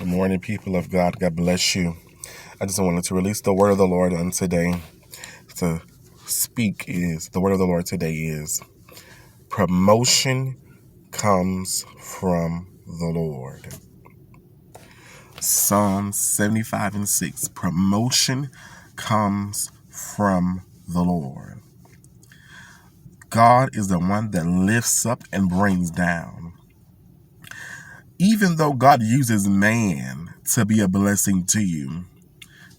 Good morning, people of God. God bless you. I just wanted to release the word of the Lord on today. To speak is the word of the Lord today is promotion comes from the Lord. Psalm 75:6. Promotion comes from the Lord. God is the one that lifts up and brings down. Even though God uses man to be a blessing to you,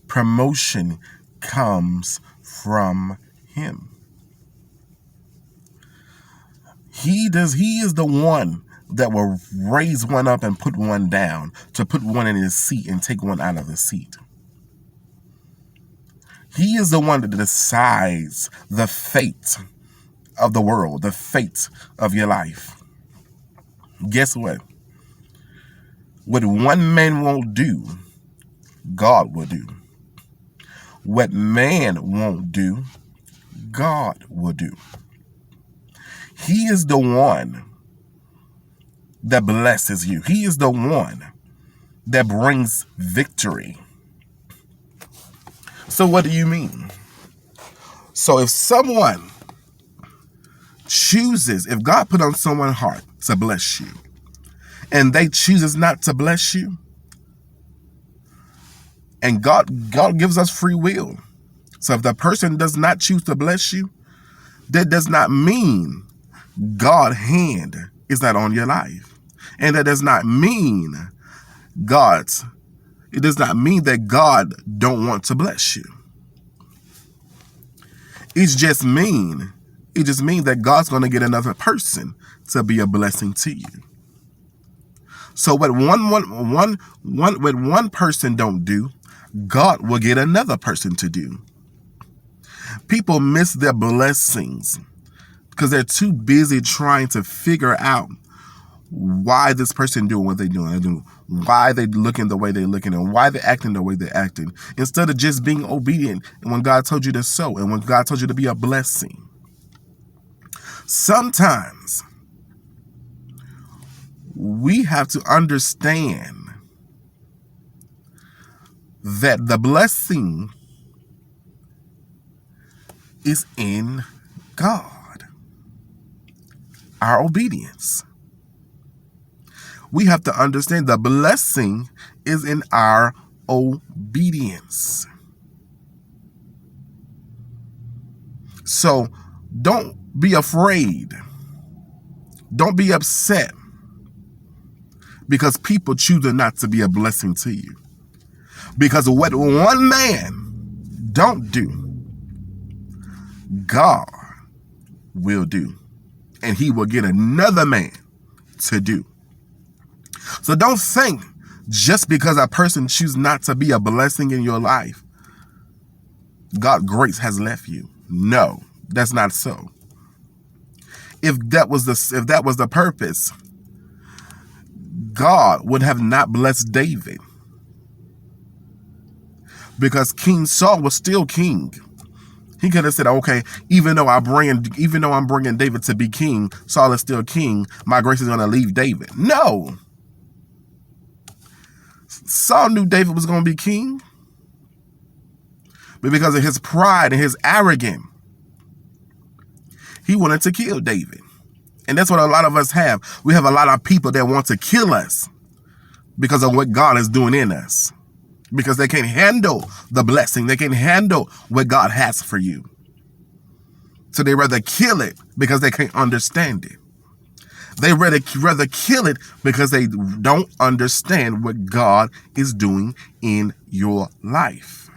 promotion comes from him. He is the one that will raise one up and put one down, to put one in his seat and take one out of the seat. He is the one that decides the fate of the world, the fate of your life. Guess what? What one man won't do, God will do. What man won't do, God will do. He is the one that blesses you. He is the one that brings victory. So what do you mean? So if God put on someone's heart to bless you, and they chooses not to bless you, and God gives us free will. So if the person does not choose to bless you, that does not mean God's hand is not on your life. And that does not mean it does not mean that God don't want to bless you. It just means that God's going to get another person to be a blessing to you. So what one person don't do, God will get another person to do. People miss their blessings because they're too busy trying to figure out why this person doing what they're doing, why they looking the way they're looking, and why they're acting the way they're acting, instead of just being obedient and when God told you to sow and when God told you to be a blessing. Sometimes we have to understand that the blessing is in God, our obedience. We have to understand the blessing is in our obedience. So don't be afraid. Don't be upset because people choose not to be a blessing to you. Because what one man don't do, God will do. And he will get another man to do. So don't think just because a person chooses not to be a blessing in your life, God's grace has left you. No, that's not so. If that was the purpose, God would have not blessed David, because King Saul was still king. He could have said, okay, even though I'm bringing David to be king, Saul is still king. My grace is going to leave David. No. Saul knew David was going to be king, but because of his pride and his arrogance, he wanted to kill David. And that's what a lot of us have. We have a lot of people that want to kill us because of what God is doing in us, because they can't handle the blessing. They can't handle what God has for you. So they rather kill it because they can't understand it. They rather kill it because they don't understand what God is doing in your life.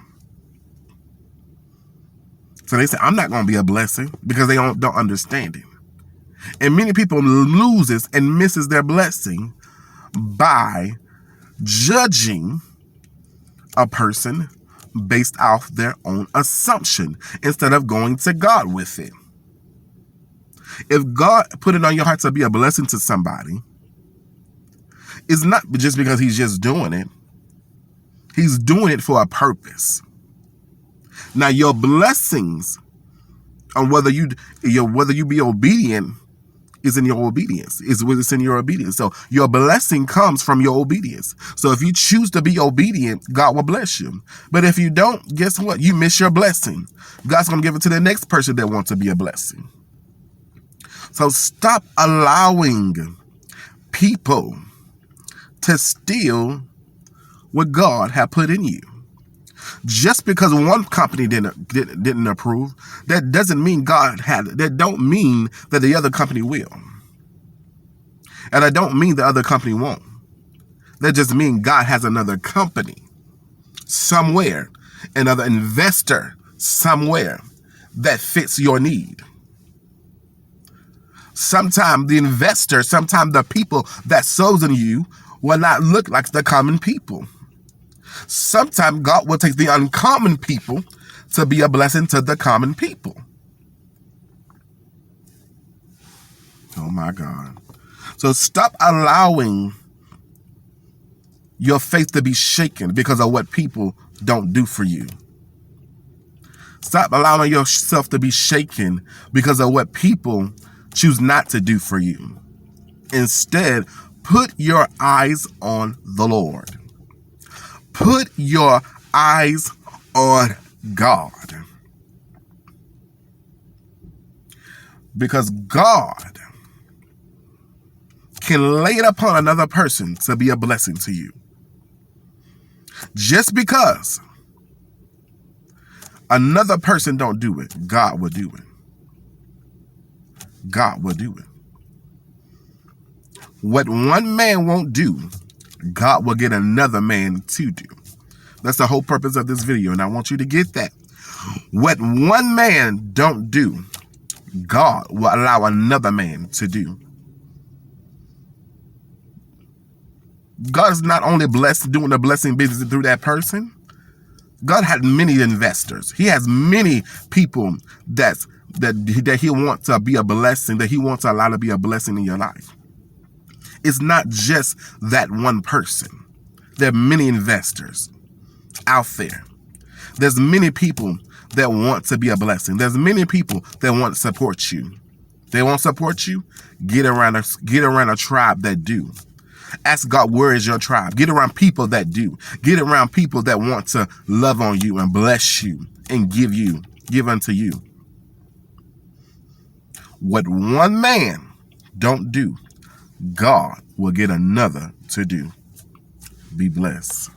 So they say, I'm not going to be a blessing, because they don't understand it. And many people loses and misses their blessing by judging a person based off their own assumption instead of going to God with it. If God put it on your heart to be a blessing to somebody, it's not just because he's just doing it. He's doing it for a purpose. Now, your blessings on whether you be obedient is in your obedience, is what's in your obedience. So your blessing comes from your obedience. So if you choose to be obedient, God will bless you. But if you don't, guess what? You miss your blessing. God's going to give it to the next person that wants to be a blessing. So stop allowing people to steal what God had put in you. Just because one company didn't approve, that doesn't mean God had it. That don't mean that the other company will. And I don't mean the other company won't. That just means God has another company somewhere, another investor somewhere that fits your need. Sometimes the investor, sometimes the people that sows in you will not look like the common people. Sometimes God will take the uncommon people to be a blessing to the common people. Oh my God. So stop allowing your faith to be shaken because of what people don't do for you. Stop allowing yourself to be shaken because of what people choose not to do for you. Instead, put your eyes on the Lord. Put your eyes on God. Because God can lay it upon another person to be a blessing to you. Just because another person don't do it, God will do it. God will do it. What one man won't do, God will get another man to do. That's the whole purpose of this video, and I want you to get that. What one man don't do, God will allow another man to do. God is not only blessed doing the blessing business through that person. God had many investors. He has many people that he wants to be a blessing, that he wants to allow to be a blessing in your life. It's not just that one person. There are many investors out there. There's many people that want to be a blessing. There's many people that want to support you. They won't support you. Get around a tribe that do. Ask God, where is your tribe? Get around people that do. Get around people that want to love on you and bless you and give unto you. What one man don't do, God will get another to do. Be blessed.